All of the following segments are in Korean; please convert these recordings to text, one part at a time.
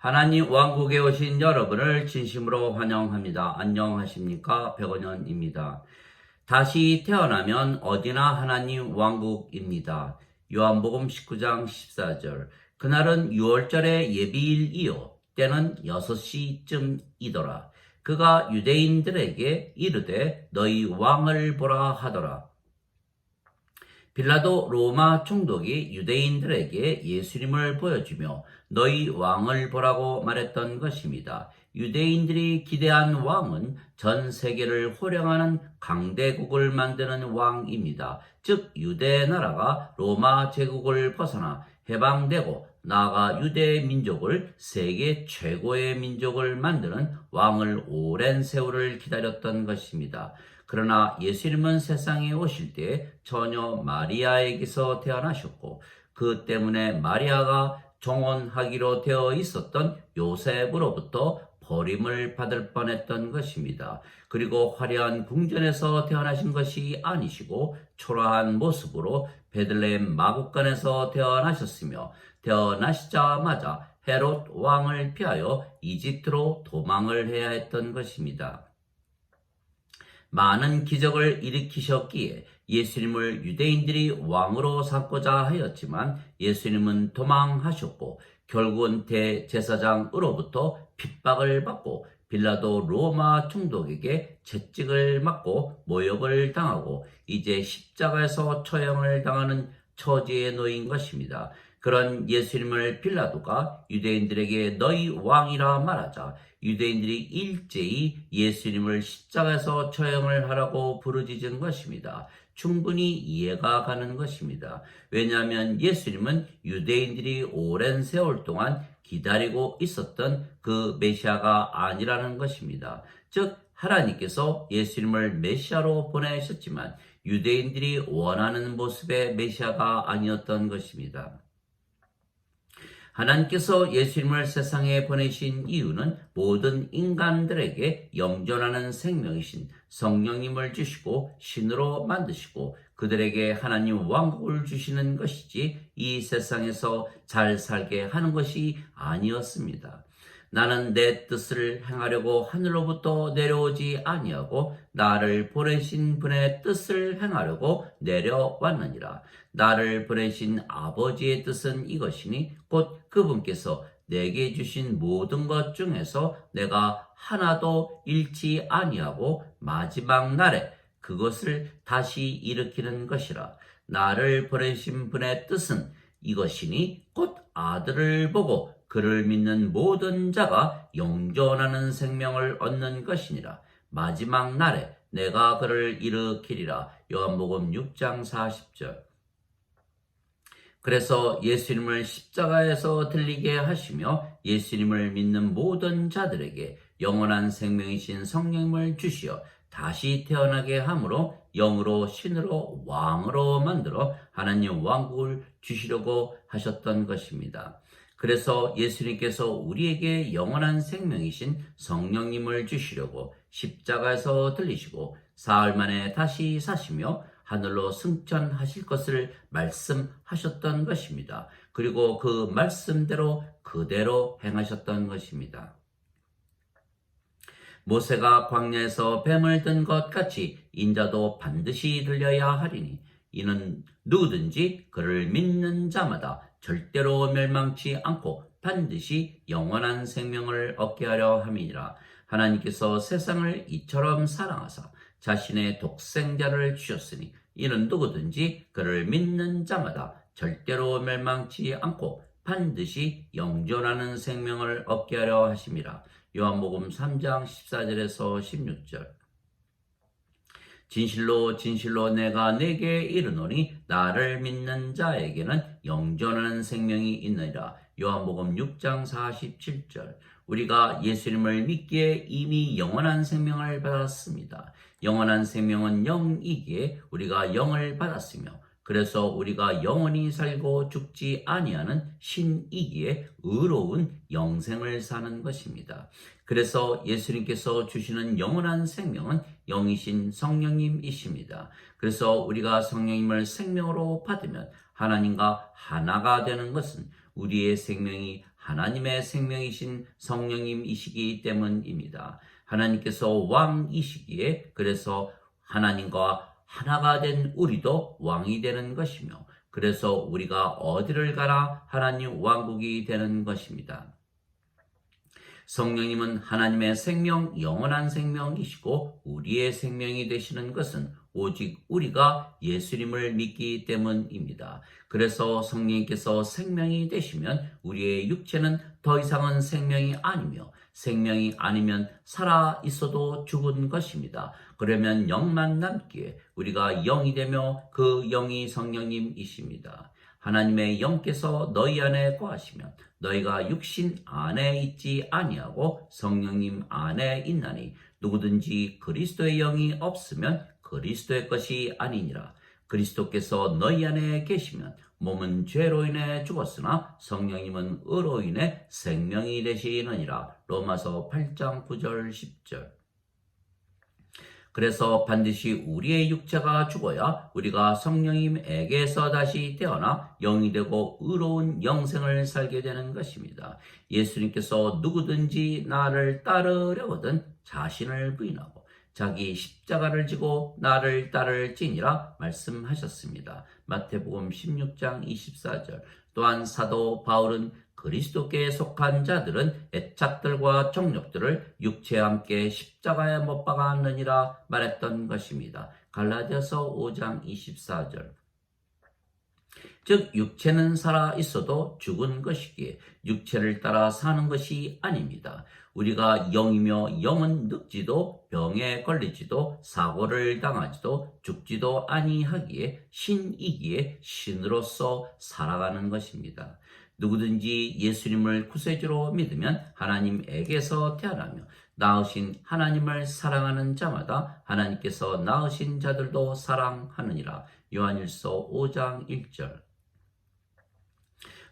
하나님 왕국에 오신 여러분을 진심으로 환영합니다. 안녕하십니까? 백원현입니다. 다시 태어나면 어디나 하나님 왕국입니다. 요한복음 19장 14절. 그날은 6월절의 예비일이요 때는 6시쯤이더라. 그가 유대인들에게 이르되 너희 왕을 보라 하더라. 빌라도 로마 총독이 유대인들에게 예수님을 보여주며 너희 왕을 보라고 말했던 것입니다. 유대인들이 기대한 왕은 전 세계를 호령하는 강대국을 만드는 왕입니다. 즉 유대 나라가 로마 제국을 벗어나 해방되고 나아가 유대 민족을 세계 최고의 민족을 만드는 왕을 오랜 세월을 기다렸던 것입니다. 그러나 예수님은 세상에 오실 때 처녀 마리아에게서 태어나셨고 그 때문에 마리아가 정혼하기로 되어 있었던 요셉으로부터 버림을 받을 뻔했던 것입니다. 그리고 화려한 궁전에서 태어나신 것이 아니시고 초라한 모습으로 베들레헴 마국간에서 태어나셨으며 태어나시자마자 헤롯 왕을 피하여 이집트로 도망을 해야 했던 것입니다. 많은 기적을 일으키셨기에 예수님을 유대인들이 왕으로 삼고자 하였지만 예수님은 도망하셨고 결국은 대제사장으로부터 핍박을 받고 빌라도 로마 총독에게 채찍을 맞고 모욕을 당하고 이제 십자가에서 처형을 당하는 처지에 놓인 것입니다. 그런 예수님을 빌라도가 유대인들에게 너희 왕이라 말하자 유대인들이 일제히 예수님을 십자가에서 처형을 하라고 부르짖은 것입니다. 충분히 이해가 가는 것입니다. 왜냐하면 예수님은 유대인들이 오랜 세월 동안 기다리고 있었던 그 메시아가 아니라는 것입니다. 즉 하나님께서 예수님을 메시아로 보내셨지만 유대인들이 원하는 모습의 메시아가 아니었던 것입니다. 하나님께서 예수님을 세상에 보내신 이유는 모든 인간들에게 영존하는 생명이신 성령님을 주시고 신으로 만드시고 그들에게 하나님 왕국을 주시는 것이지 이 세상에서 잘 살게 하는 것이 아니었습니다. 나는 내 뜻을 행하려고 하늘로부터 내려오지 아니하고 나를 보내신 분의 뜻을 행하려고 내려왔느니라. 나를 보내신 아버지의 뜻은 이것이니 곧 그분께서 내게 주신 모든 것 중에서 내가 하나도 잃지 아니하고 마지막 날에 그것을 다시 일으키는 것이라. 나를 보내신 분의 뜻은 이것이니 곧 아들을 보고 그를 믿는 모든 자가 영존하는 생명을 얻는 것이니라. 마지막 날에 내가 그를 일으키리라. 요한복음 6장 40절. 그래서 예수님을 십자가에서 들리게 하시며 예수님을 믿는 모든 자들에게 영원한 생명이신 성령을 주시어 다시 태어나게 함으로 영으로 신으로 왕으로 만들어 하나님 왕국을 주시려고 하셨던 것입니다. 그래서 예수님께서 우리에게 영원한 생명이신 성령님을 주시려고 십자가에서 들리시고 사흘 만에 다시 사시며 하늘로 승천하실 것을 말씀하셨던 것입니다. 그리고 그 말씀대로 그대로 행하셨던 것입니다. 모세가 광야에서 뱀을 든 것 같이 인자도 반드시 들려야 하리니 이는 누구든지 그를 믿는 자마다 절대로 멸망치 않고 반드시 영원한 생명을 얻게 하려 함이니라. 하나님께서 세상을 이처럼 사랑하사 자신의 독생자를 주셨으니 이는 누구든지 그를 믿는 자마다 절대로 멸망치 않고 반드시 영존하는 생명을 얻게 하려 하심이라. 요한복음 3장 14절에서 16절. 진실로 진실로 내가 내게 이르노니 나를 믿는 자에게는 영존하는 생명이 있느니라. 요한복음 6장 47절. 우리가 예수님을 믿기에 이미 영원한 생명을 받았습니다. 영원한 생명은 영이기에 우리가 영을 받았으며 그래서 우리가 영원히 살고 죽지 아니하는 신이기에 의로운 영생을 사는 것입니다. 그래서 예수님께서 주시는 영원한 생명은 영이신 성령님이십니다. 그래서 우리가 성령님을 생명으로 받으면 하나님과 하나가 되는 것은 우리의 생명이 하나님의 생명이신 성령님이시기 때문입니다. 하나님께서 왕이시기에 그래서 하나님과 하나가 된 우리도 왕이 되는 것이며 그래서 우리가 어디를 가나 하나님 왕국이 되는 것입니다. 성령님은 하나님의 생명, 영원한 생명이시고 우리의 생명이 되시는 것은 오직 우리가 예수님을 믿기 때문입니다. 그래서 성령님께서 생명이 되시면 우리의 육체는 더 이상은 생명이 아니며 생명이 아니면 살아 있어도 죽은 것입니다. 그러면 영만 남기에 우리가 영이 되며 그 영이 성령님이십니다. 하나님의 영께서 너희 안에 거하시면 너희가 육신 안에 있지 아니하고 성령님 안에 있나니 누구든지 그리스도의 영이 없으면 그리스도의 것이 아니니라. 그리스도께서 너희 안에 계시면 몸은 죄로 인해 죽었으나 성령님은 의로 인해 생명이 되시느니라. 로마서 8장 9절 10절. 그래서 반드시 우리의 육체가 죽어야 우리가 성령님에게서 다시 태어나 영이 되고 의로운 영생을 살게 되는 것입니다. 예수님께서 누구든지 나를 따르려거든 자신을 부인하고 자기 십자가를 지고 나를 따를지니라 말씀하셨습니다. 마태복음 16장 24절. 또한 사도 바울은 그리스도께 속한 자들은 애착들과 정욕들을 육체와 함께 십자가에 못 박았느니라 말했던 것입니다. 갈라디아서 5장 24절. 즉 육체는 살아 있어도 죽은 것이기에 육체를 따라 사는 것이 아닙니다. 우리가 영이며 영은 늙지도 병에 걸리지도 사고를 당하지도 죽지도 아니하기에 신이기에 신으로서 살아가는 것입니다. 누구든지 예수님을 구세주로 믿으면 하나님에게서 태어나며 낳으신 하나님을 사랑하는 자마다 하나님께서 낳으신 자들도 사랑하느니라. 요한일서 5장 1절.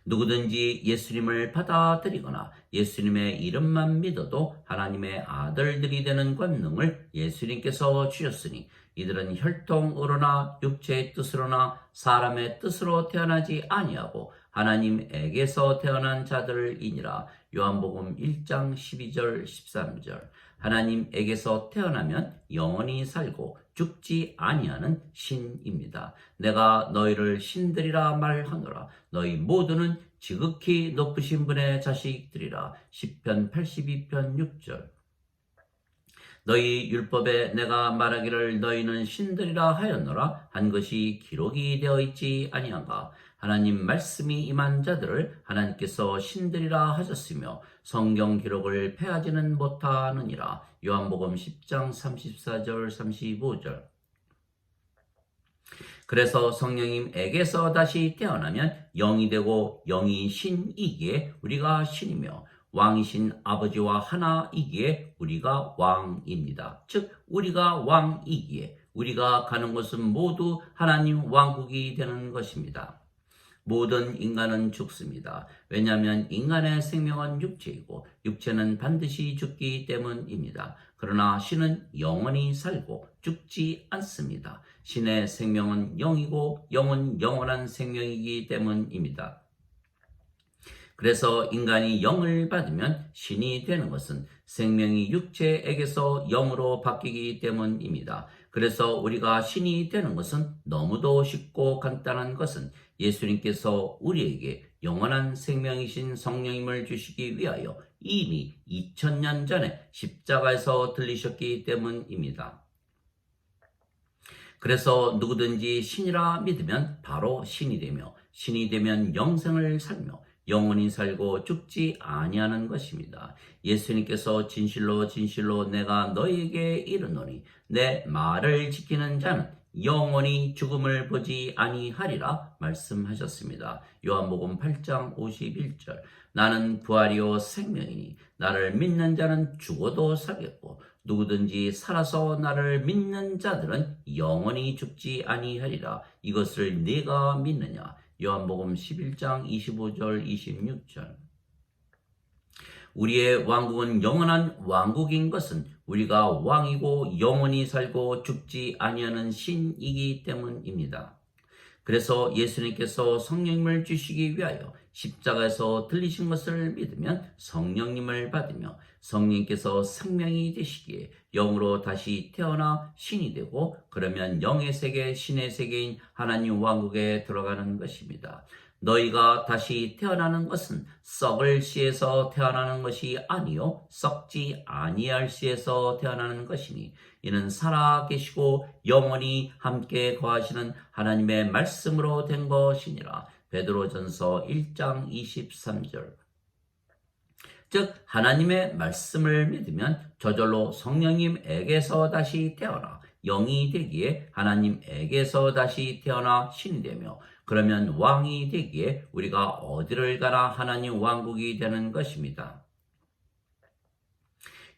누구든지 예수님을 받아들이거나 예수님의 이름만 믿어도 하나님의 아들들이 되는 권능을 예수님께서 주셨으니 이들은 혈통으로나 육체의 뜻으로나 사람의 뜻으로 태어나지 아니하고 하나님에게서 태어난 자들이니라. 요한복음 1장 12절 13절. 하나님에게서 태어나면 영원히 살고 죽지 아니하는 신입니다. 내가 너희를 신들이라 말하노라. 너희 모두는 지극히 높으신 분의 자식들이라. 시편 82편 6절. 너희 율법에 내가 말하기를 너희는 신들이라 하였노라 한 것이 기록이 되어 있지 아니한가. 하나님 말씀이 임한 자들을 하나님께서 신들이라 하셨으며 성경 기록을 패하지는 못하느니라. 요한복음 10장 34절 35절. 그래서 성령님에게서 다시 태어나면 영이 되고 영이 신이기에 우리가 신이며 왕이신 아버지와 하나이기에 우리가 왕입니다. 즉 우리가 왕이기에 우리가 가는 곳은 모두 하나님 왕국이 되는 것입니다. 모든 인간은 죽습니다. 왜냐하면 인간의 생명은 육체이고 육체는 반드시 죽기 때문입니다. 그러나 신은 영원히 살고 죽지 않습니다. 신의 생명은 영이고 영은 영원한 생명이기 때문입니다. 그래서 인간이 영을 받으면 신이 되는 것은 생명이 육체에게서 영으로 바뀌기 때문입니다. 그래서 우리가 신이 되는 것은 너무도 쉽고 간단한 것은 예수님께서 우리에게 영원한 생명이신 성령님을 주시기 위하여 이미 2000년 전에 십자가에서 들리셨기 때문입니다. 그래서 누구든지 신이라 믿으면 바로 신이 되며 신이 되면 영생을 살며 영원히 살고 죽지 아니하는 것입니다. 예수님께서 진실로 진실로 내가 너희에게 이르노니 내 말을 지키는 자는 영원히 죽음을 보지 아니하리라 말씀하셨습니다. 요한복음 8장 51절. 나는 부활이요 생명이니 나를 믿는 자는 죽어도 살겠고 누구든지 살아서 나를 믿는 자들은 영원히 죽지 아니하리라. 이것을 네가 믿느냐? 요한복음 11장 25절 26절. 우리의 왕국은 영원한 왕국인 것은 우리가 왕이고 영원히 살고 죽지 아니하는 신이기 때문입니다. 그래서 예수님께서 성령님을 주시기 위하여 십자가에서 들리신 것을 믿으면 성령님을 받으며 성령님께서 생명이 되시기에 영으로 다시 태어나 신이 되고 그러면 영의 세계, 신의 세계인 하나님 왕국에 들어가는 것입니다. 너희가 다시 태어나는 것은 썩을 씨에서 태어나는 것이 아니요 썩지 아니할 씨에서 태어나는 것이니 이는 살아계시고 영원히 함께 거하시는 하나님의 말씀으로 된 것이니라. 베드로전서 1장 23절. 즉 하나님의 말씀을 믿으면 저절로 성령님에게서 다시 태어나 영이 되기에 하나님에게서 다시 태어나 신이 되며 그러면 왕이 되기에 우리가 어디를 가나 하나님 왕국이 되는 것입니다.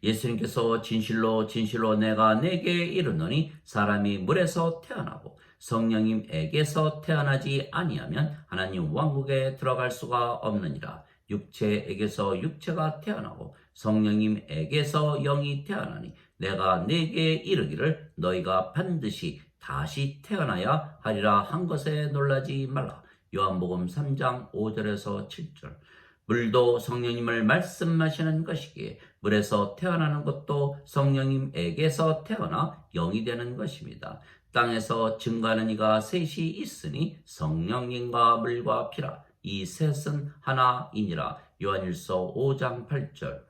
예수님께서 진실로 진실로 내가 내게 이르노니 사람이 물에서 태어나고 성령님에게서 태어나지 아니하면 하나님 왕국에 들어갈 수가 없느니라. 육체에게서 육체가 태어나고 성령님에게서 영이 태어나니 내가 내게 이르기를 너희가 반드시 다시 태어나야 하리라 한 것에 놀라지 말라. 요한복음 3장 5절에서 7절. 물도 성령님을 말씀하시는 것이기에 물에서 태어나는 것도 성령님에게서 태어나 영이 되는 것입니다. 땅에서 증거하는 이가 셋이 있으니 성령님과 물과 피라. 이 셋은 하나이니라. 요한일서 5장 8절.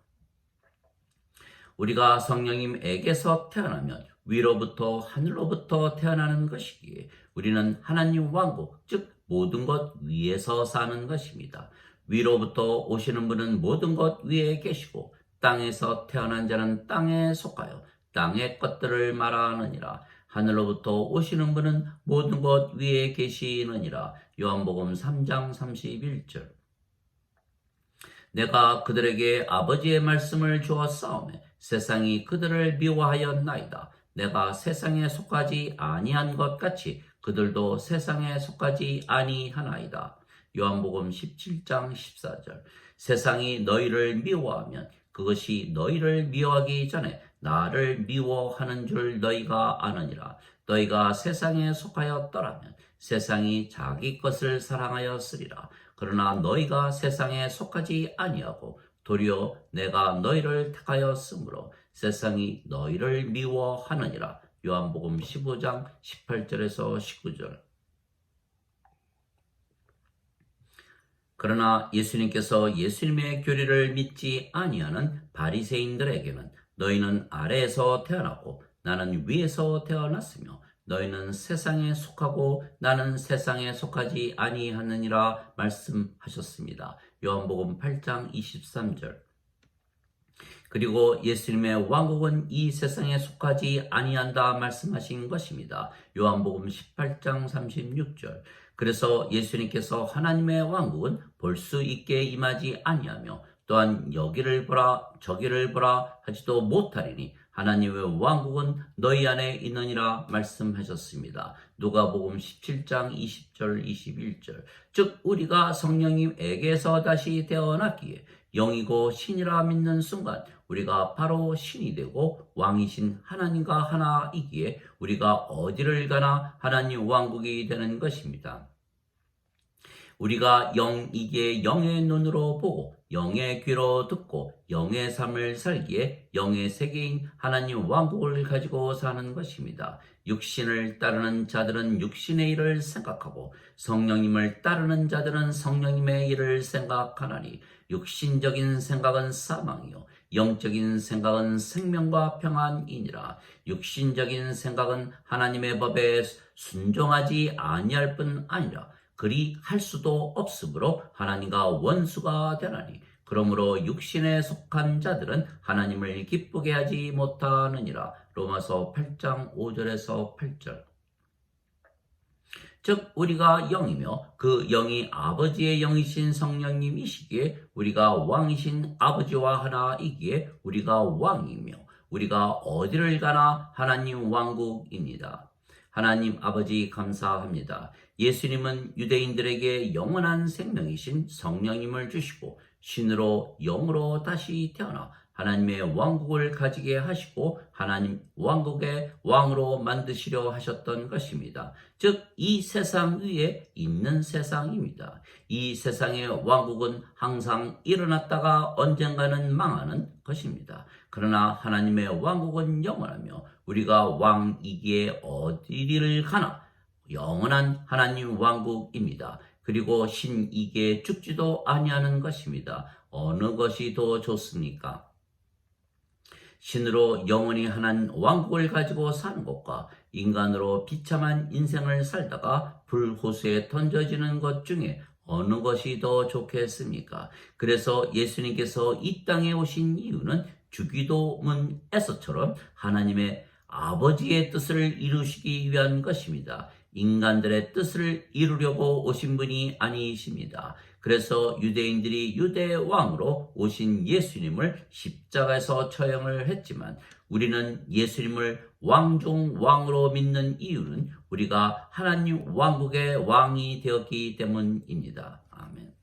우리가 성령님에게서 태어나면 위로부터 하늘로부터 태어나는 것이기에 우리는 하나님 왕국, 즉 모든 것 위에서 사는 것입니다. 위로부터 오시는 분은 모든 것 위에 계시고 땅에서 태어난 자는 땅에 속하여 땅의 것들을 말하느니라. 하늘로부터 오시는 분은 모든 것 위에 계시느니라. 요한복음 3장 31절. 내가 그들에게 아버지의 말씀을 주었사오매 세상이 그들을 미워하였나이다. 내가 세상에 속하지 아니한 것 같이 그들도 세상에 속하지 아니하나이다. 요한복음 17장 14절. 세상이 너희를 미워하면 그것이 너희를 미워하기 전에 나를 미워하는 줄 너희가 아느니라. 너희가 세상에 속하였더라면 세상이 자기 것을 사랑하였으리라. 그러나 너희가 세상에 속하지 아니하고 도리어 내가 너희를 택하였으므로 세상이 너희를 미워하느니라. 요한복음 15장 18절에서 19절. 그러나 예수님께서 예수님의 교리를 믿지 아니하는 바리새인들에게는 너희는 아래에서 태어났고 나는 위에서 태어났으며 너희는 세상에 속하고 나는 세상에 속하지 아니하느니라 말씀하셨습니다. 요한복음 8장 23절. 그리고 예수님의 왕국은 이 세상에 속하지 아니한다 말씀하신 것입니다. 요한복음 18장 36절. 그래서 예수님께서 하나님의 왕국은 볼 수 있게 임하지 아니하며 또한 여기를 보라 저기를 보라 하지도 못하리니 하나님의 왕국은 너희 안에 있느니라 말씀하셨습니다. 누가복음 17장 20절 21절. 즉 우리가 성령님에게서 다시 태어났기에 영이고 신이라 믿는 순간 우리가 바로 신이 되고 왕이신 하나님과 하나이기에 우리가 어디를 가나 하나님 왕국이 되는 것입니다. 우리가 영이기에 영의 눈으로 보고 영의 귀로 듣고 영의 삶을 살기에 영의 세계인 하나님 왕국을 가지고 사는 것입니다. 육신을 따르는 자들은 육신의 일을 생각하고 성령님을 따르는 자들은 성령님의 일을 생각하나니 육신적인 생각은 사망이요 영적인 생각은 생명과 평안이니라. 육신적인 생각은 하나님의 법에 순종하지 아니할 뿐 아니라 그리 할 수도 없으므로 하나님과 원수가 되나니 그러므로 육신에 속한 자들은 하나님을 기쁘게 하지 못하느니라. 로마서 8장 5절에서 8절. 즉 우리가 영이며 그 영이 아버지의 영이신 성령님이시기에 우리가 왕이신 아버지와 하나이기에 우리가 왕이며 우리가 어디를 가나 하나님 왕국입니다. 하나님 아버지 감사합니다. 예수님은 유대인들에게 영원한 생명이신 성령님을 주시고 신으로 영으로 다시 태어나 하나님의 왕국을 가지게 하시고 하나님 왕국의 왕으로 만드시려 하셨던 것입니다. 즉, 이 세상 위에 있는 세상입니다. 이 세상의 왕국은 항상 일어났다가 언젠가는 망하는 것입니다. 그러나 하나님의 왕국은 영원하며 우리가 왕이기에 어디를 가나 영원한 하나님 왕국입니다. 그리고 신이기에 죽지도 아니하는 것입니다. 어느 것이 더 좋습니까? 신으로 영원히 하나님 왕국을 가지고 사는 것과 인간으로 비참한 인생을 살다가 불호수에 던져지는 것 중에 어느 것이 더 좋겠습니까? 그래서 예수님께서 이 땅에 오신 이유는 주기도문에서처럼 하나님의 아버지의 뜻을 이루시기 위한 것입니다. 인간들의 뜻을 이루려고 오신 분이 아니십니다. 그래서 유대인들이 유대 왕으로 오신 예수님을 십자가에서 처형을 했지만 우리는 예수님을 왕 중 왕으로 믿는 이유는 우리가 하나님 왕국의 왕이 되었기 때문입니다. 아멘.